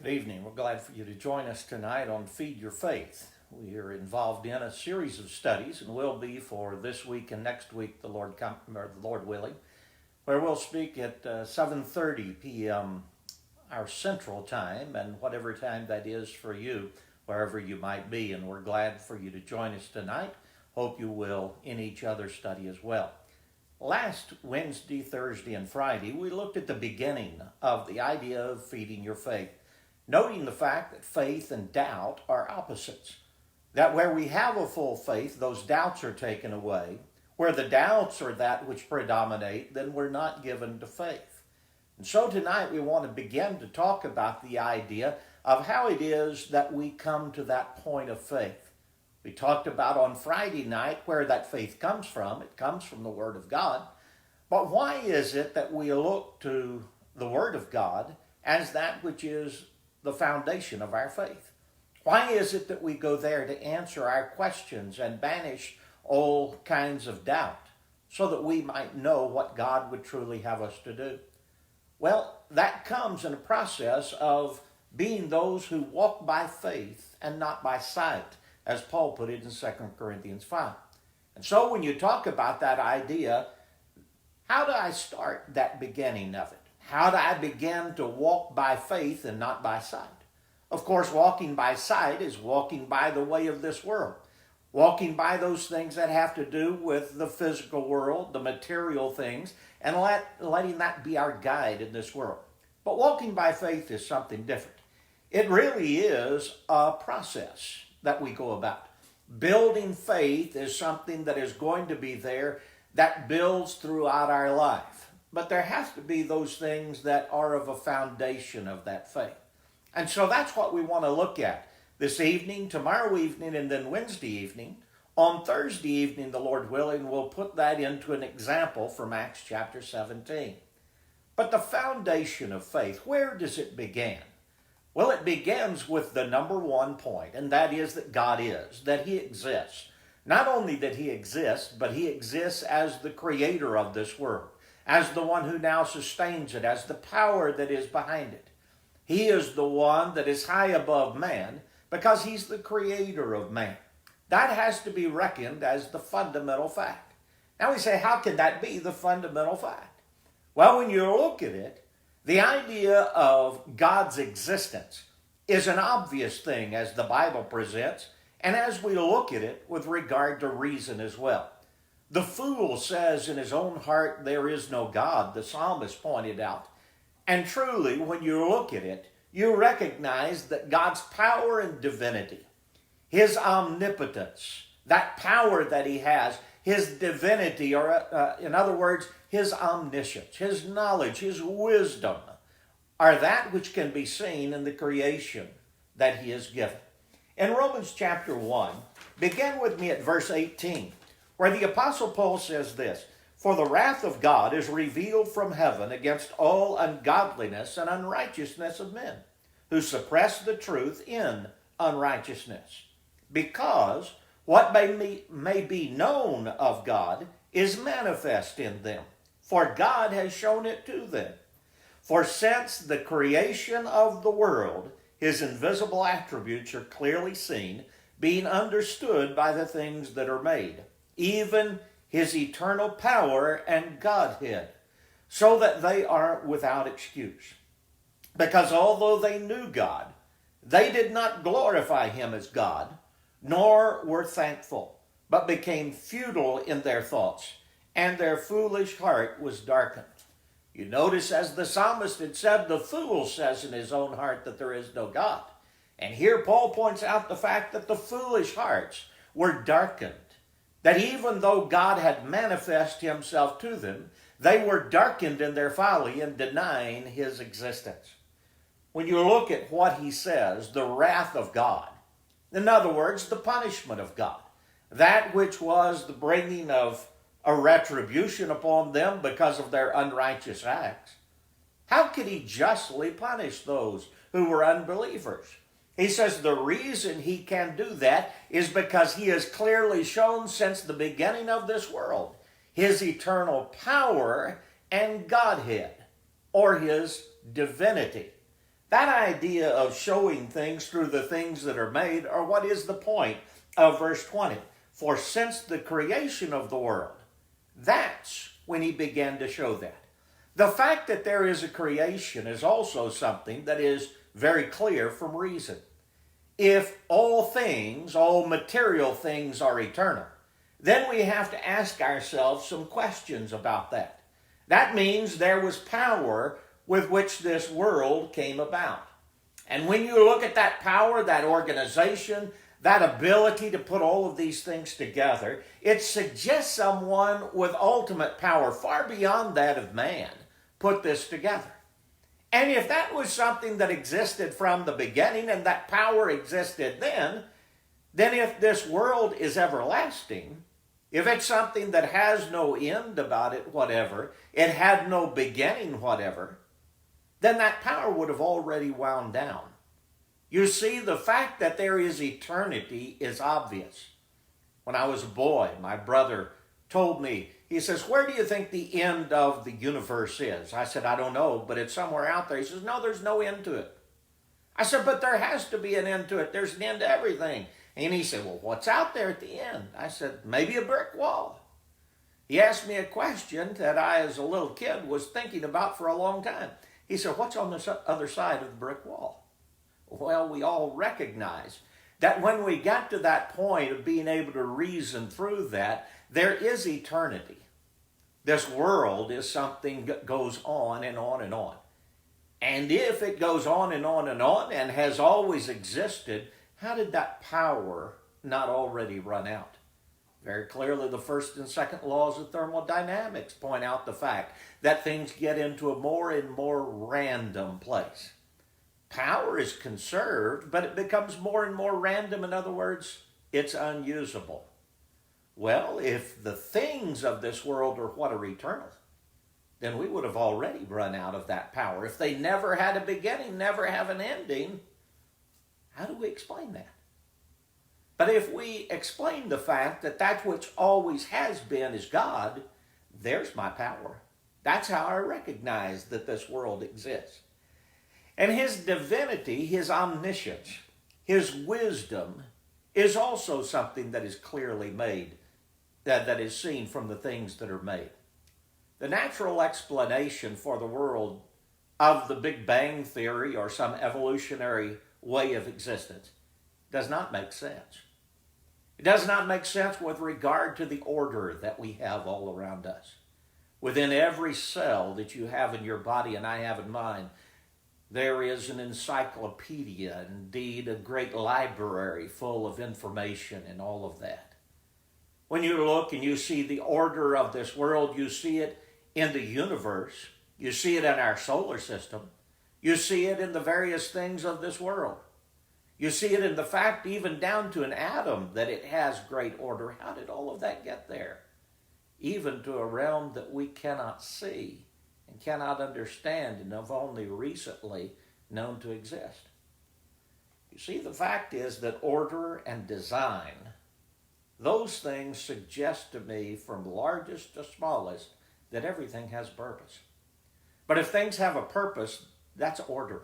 Good evening. We're glad for you to join us tonight on Feed Your Faith. We are involved in a series of studies and will be for this week and next week, the Lord willing, where we'll speak at 7:30 p.m. our Central Time and whatever time that is for you, wherever you might be. And we're glad for you to join us tonight. Hope you will in each other's study as well. Last Wednesday, Thursday, and Friday, we looked at the beginning of the idea of feeding your faith, noting the fact that faith and doubt are opposites. That where we have a full faith, those doubts are taken away. Where the doubts are that which predominate, then we're not given to faith. And so tonight we want to begin to talk about the idea of how it is that we come to that point of faith. We talked about on Friday night where that faith comes from. It comes from the Word of God. But why is it that we look to the Word of God as that which is the foundation of our faith? Why is it that we go there to answer our questions and banish all kinds of doubt so that we might know what God would truly have us to do? Well, that comes in a process of being those who walk by faith and not by sight, as Paul put it in 2 Corinthians 5. And so when you talk about that idea, how do I start that beginning of it? How do I begin to walk by faith and not by sight? Of course, walking by sight is walking by the way of this world. Walking by those things that have to do with the physical world, the material things, and letting that be our guide in this world. But walking by faith is something different. It really is a process that we go about. Building faith is something that is going to be there that builds throughout our life. But there has to be those things that are of a foundation of that faith. And so that's what we want to look at this evening, tomorrow evening, and then Wednesday evening. On Thursday evening, the Lord willing, we'll put that into an example from Acts chapter 17. But the foundation of faith, where does it begin? Well, it begins with the number one point, and that is that God is, that He exists. Not only that He exists, but He exists as the creator of this world, as the one who now sustains it, as the power that is behind it. He is the one that is high above man because He's the creator of man. That has to be reckoned as the fundamental fact. Now we say, how can that be the fundamental fact? Well, when you look at it, the idea of God's existence is an obvious thing as the Bible presents, and as we look at it with regard to reason as well. The fool says in his own heart, there is no God, the psalmist pointed out. And truly, when you look at it, you recognize that God's power and divinity, His omnipotence, that power that He has, His divinity, or in other words, His omniscience, His knowledge, His wisdom, are that which can be seen in the creation that He has given. In Romans chapter 1, begin with me at verse 18, where the Apostle Paul says this, "For the wrath of God is revealed from heaven against all ungodliness and unrighteousness of men, who suppress the truth in unrighteousness. Because what may be known of God is manifest in them, for God has shown it to them. For since the creation of the world, His invisible attributes are clearly seen, being understood by the things that are made, even His eternal power and Godhead, so that they are without excuse. Because although they knew God, they did not glorify Him as God, nor were thankful, but became futile in their thoughts, and their foolish heart was darkened." You notice, as the psalmist had said, the fool says in his own heart that there is no God. And here Paul points out the fact that the foolish hearts were darkened. That even though God had manifested Himself to them, they were darkened in their folly in denying His existence. When you look at what he says, the wrath of God, in other words, the punishment of God, that which was the bringing of a retribution upon them because of their unrighteous acts, how could He justly punish those who were unbelievers? He says the reason He can do that is because He has clearly shown since the beginning of this world His eternal power and Godhead, or His divinity. That idea of showing things through the things that are made are what is the point of verse 20. For since the creation of the world, that's when he began to show that. The fact that there is a creation is also something that is very clear from reason. If all things, all material things are eternal, then we have to ask ourselves some questions about that. That means there was power with which this world came about. And when you look at that power, that organization, that ability to put all of these things together, it suggests someone with ultimate power, far beyond that of man, put this together. And if that was something that existed from the beginning and that power existed then if this world is everlasting, if it's something that has no end about it, whatever, it had no beginning, whatever, then that power would have already wound down. You see, the fact that there is eternity is obvious. When I was a boy, my brother told me, he says, where do you think the end of the universe is? I said, I don't know, but it's somewhere out there. He says, no, there's no end to it. I said, but there has to be an end to it. There's an end to everything. And he said, well, what's out there at the end? I said, maybe a brick wall. He asked me a question that I, as a little kid, was thinking about for a long time. He said, what's on the other side of the brick wall? Well, we all recognize that when we got to that point of being able to reason through that, there is eternity. This world is something that goes on and on and on. And if it goes on and on and on and has always existed, how did that power not already run out? Very clearly, the first and second laws of thermodynamics point out the fact that things get into a more and more random place. Power is conserved, but it becomes more and more random. In other words, it's unusable. Well, if the things of this world are what are eternal, then we would have already run out of that power. If they never had a beginning, never have an ending, how do we explain that? But if we explain the fact that that which always has been is God, there's my power. That's how I recognize that this world exists. And his divinity, his omniscience, his wisdom is also something that is clearly made, that is seen from the things that are made. The natural explanation for the world of the Big Bang Theory or some evolutionary way of existence does not make sense. It does not make sense with regard to the order that we have all around us. Within every cell that you have in your body and I have in mine, there is an encyclopedia, indeed a great library full of information and all of that. When you look and you see the order of this world, you see it in the universe, you see it in our solar system, you see it in the various things of this world. You see it in the fact, even down to an atom, that it has great order. How did all of that get there? Even to a realm that we cannot see and cannot understand and have only recently known to exist. You see, the fact is that order and design, those things suggest to me from largest to smallest that everything has purpose. But if things have a purpose, that's order.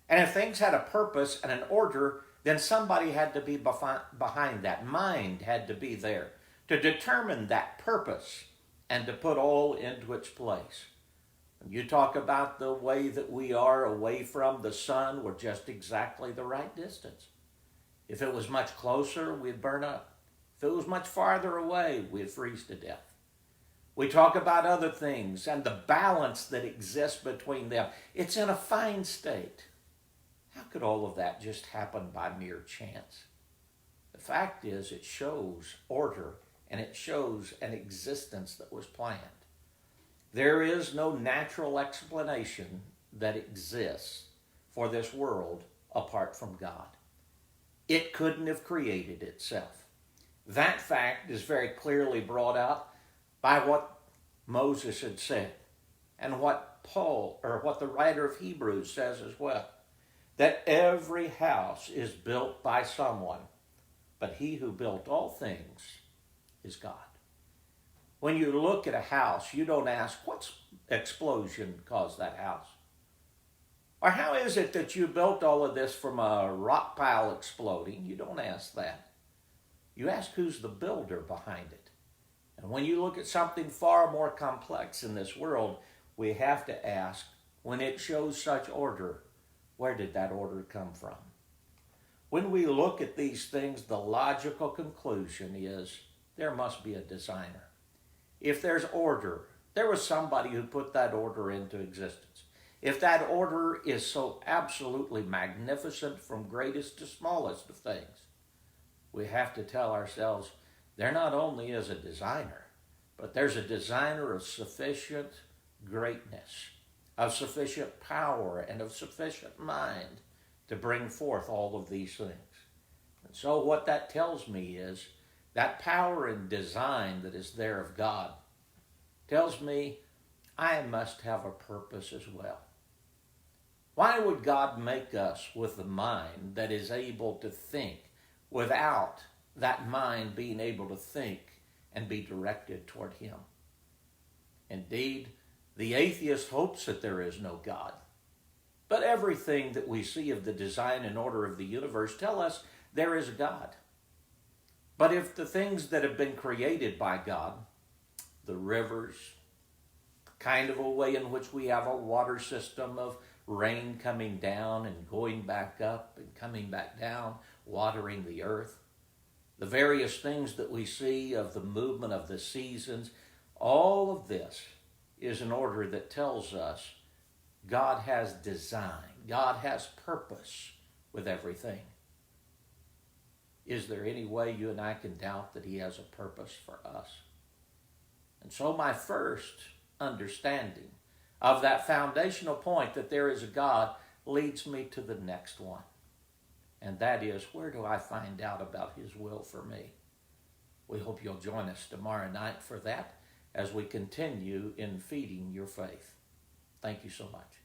And if things had a purpose and an order, then somebody had to be behind that. Mind had to be there to determine that purpose and to put all into its place. When you talk about the way that we are away from the sun, we're just exactly the right distance. If it was much closer, we'd burn up. If it was much farther away, we'd freeze to death. We talk about other things and the balance that exists between them. It's in a fine state. How could all of that just happen by mere chance? The fact is, it shows order and it shows an existence that was planned. There is no natural explanation that exists for this world apart from God. It couldn't have created itself. That fact is very clearly brought out by what Moses had said and what the writer of Hebrews says as well. That every house is built by someone, but he who built all things is God. When you look at a house, you don't ask, what explosion caused that house? Or how is it that you built all of this from a rock pile exploding? You don't ask that. You ask who's the builder behind it. And when you look at something far more complex in this world, we have to ask, when it shows such order, where did that order come from? When we look at these things, the logical conclusion is there must be a designer. If there's order, there was somebody who put that order into existence. If that order is so absolutely magnificent from greatest to smallest of things, we have to tell ourselves there not only is a designer, but there's a designer of sufficient greatness, of sufficient power, and of sufficient mind to bring forth all of these things. And so what that tells me is that power and design that is there of God tells me I must have a purpose as well. Why would God make us with a mind that is able to think without that mind being able to think and be directed toward Him? Indeed, the atheist hopes that there is no God. But everything that we see of the design and order of the universe tell us there is a God. But if the things that have been created by God, the rivers, kind of a way in which we have a water system of rain coming down and going back up and coming back down, watering the earth, the various things that we see of the movement of the seasons, all of this is an order that tells us God has design, God has purpose with everything. Is there any way you and I can doubt that He has a purpose for us? And so my first understanding of that foundational point that there is a God leads me to the next one. And that is, where do I find out about His will for me? We hope you'll join us tomorrow night for that as we continue in feeding your faith. Thank you so much.